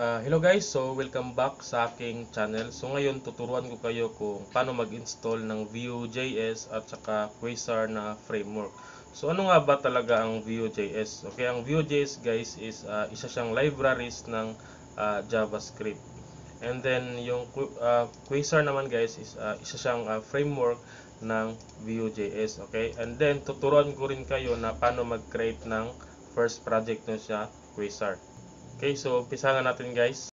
Hello guys, so welcome back sa aking channel. So ngayon tuturuan ko kayo kung paano mag-install ng Vue.js at saka Quasar na framework. So ano nga ba talaga ang Vue.js? Okay, ang Vue.js guys is isa siyang libraries ng JavaScript. And then yung Quasar naman guys is isa siyang framework ng Vue.js. Okay, and then tuturuan ko rin kayo na paano mag-create ng first project nyo sa Quasar. Okay, so umpisahan natin guys.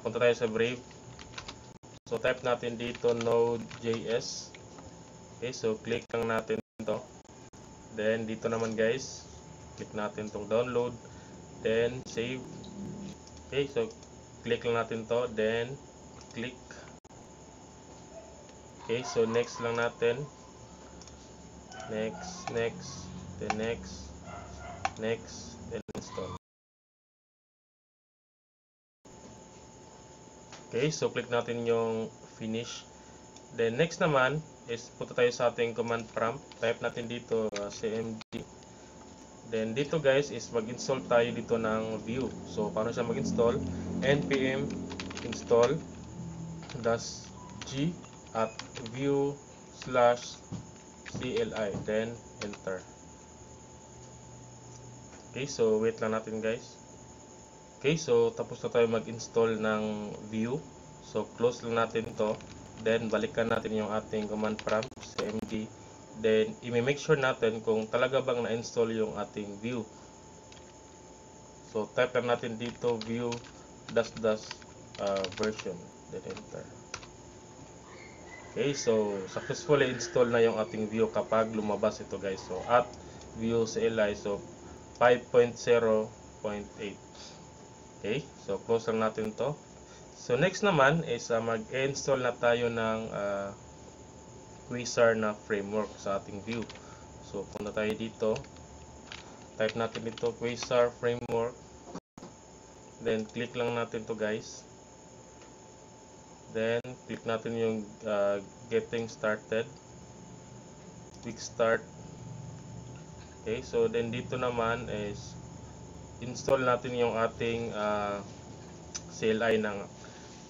Punta tayo sa Brave. So type natin dito Node.js. Okay, so click lang natin to. Then dito naman guys, click natin tong download. Then save. Okay, so click lang natin to. Then click. Okay, so next lang natin. Next, then next, then install. Okay, so click natin yung finish. Then next naman is punta tayo sa ating command prompt. Type natin dito cmd. Then dito guys is mag-install tayo dito ng Vue. So paano siya mag-install? npm install -g at vue/cli. Then enter. Okay, so wait lang natin guys. Okay, so tapos na tayo mag-install ng Vue. So close lang natin to. Then balikan natin yung ating command prompt cmd. Then i-make sure natin kung talaga bang na-install yung ating Vue. So type lang natin dito Vue --version. Then enter. Okay, so successfully install na yung ating Vue kapag lumabas ito guys. So at Vue CLI, so 5.0.8. Okay, so close lang natin to. So next naman is mag-install na tayo ng Quasar na framework sa ating Vue. So punta tayo dito. Type natin dito Quasar framework. Then click lang natin to guys. Then click natin yung getting started. Quick start. Okay, so then dito naman is install natin yung ating CLI ng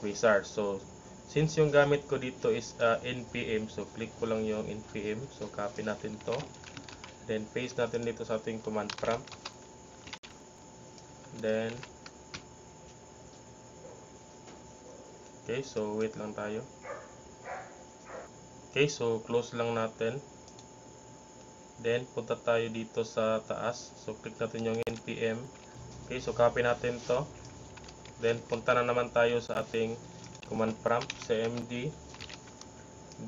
Quasar. So since yung gamit ko dito is npm, so click ko lang yung npm. So copy natin to. Then paste natin dito sa ating command prompt. Then okay, so wait lang tayo. Okay, so close lang natin. Then punta tayo dito sa taas. So click natin yung npm. Okay, so copy natin to. Then punta na naman tayo sa ating command prompt cmd.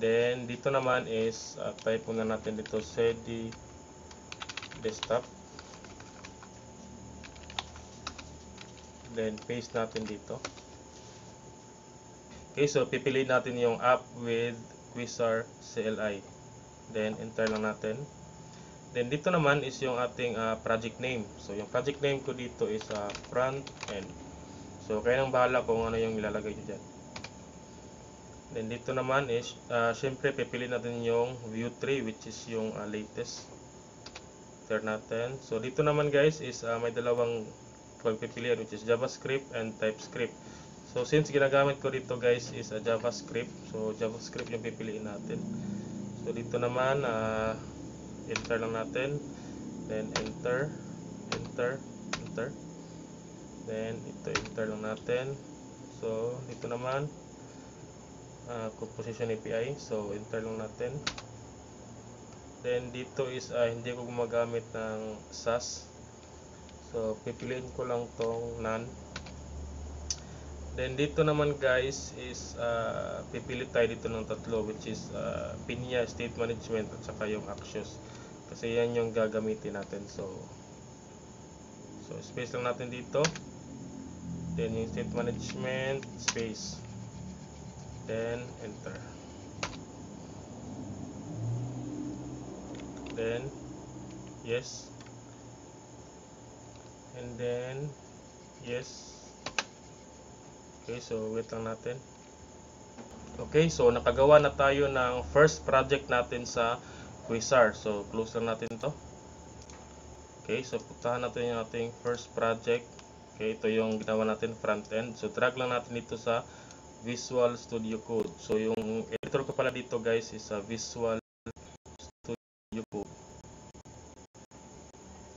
Then dito naman is type muna natin dito cd desktop. Then paste natin dito. Okay, so pipiliin natin yung app with Quasar CLI. Then enter lang natin. Then dito naman is yung ating project name. So yung project name ko dito is front end. So kayo nang bahala kung ano yung ilalagay nyo dyan. Then dito naman is syempre pipiliin natin yung Vue 3 which is yung latest. Enter natin. So dito naman guys is may dalawang pagpipilian which is JavaScript and TypeScript. So since ginagamit ko dito guys is JavaScript. So JavaScript yung pipiliin natin. So dito naman enter lang natin. Then enter. Then ito enter lang natin. So dito naman composition API. So enter lang natin. Then dito is hindi ko gumagamit ng SAS. So pipiliin ko lang tong none. Then dito naman guys is pipili tayo dito ng tatlo which is Pinya, state management at saka yung Axios. Kasi yan yung gagamitin natin. So space lang natin dito. Then yung state management, space. Then enter. Then yes. And then yes. Okay, so wait lang natin. Okay, so nakagawa na tayo ng first project natin sa Quasar. So close lang natin to. Okay, so puntahan natin yung ating first project. Okay, ito yung ginawa natin front end. So drag lang natin dito sa Visual Studio Code. So yung editor ko pala dito guys is Visual Studio Code.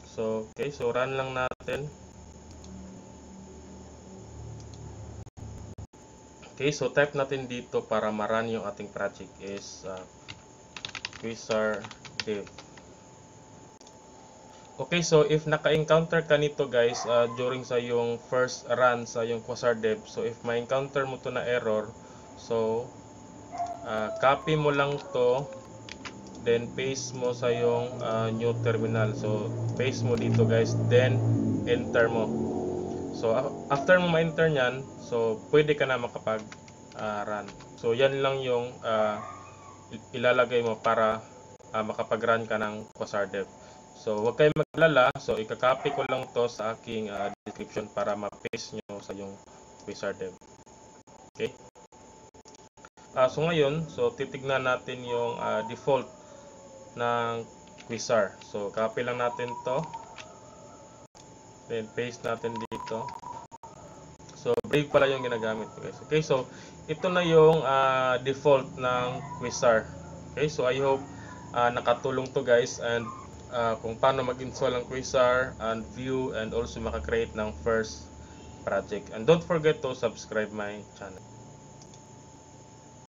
So okay, so run lang natin. Okay, so type natin dito para ma-run yung ating project is Quasar Dev. Okay, so if naka-encounter ka nito guys during sa yung first run sa yung Quasar Dev, so if ma-encounter mo to na error, so copy mo lang to, then paste mo sa yung new terminal. So paste mo dito guys, then enter mo. So after mo ma-enter nyan, so pwede ka na makapag run. So yan lang yung ilalagay mo para makapag-run ka ng Quasar Dev. So huwag kayong mag-alala, so ikakopy ko lang to sa aking description para ma-paste nyo sa yung Quasar Dev. Okay? So ngayon, so titignan natin yung default ng Quasar. So copy lang natin to, then paste natin dito. So Brave pala yung ginagamit ko guys. Okay, so ito na yung default ng Quasar. Okay, so I hope nakatulong to guys, and kung paano mag-install ng Quasar and view and also maka-create ng first project. And don't forget to subscribe my channel.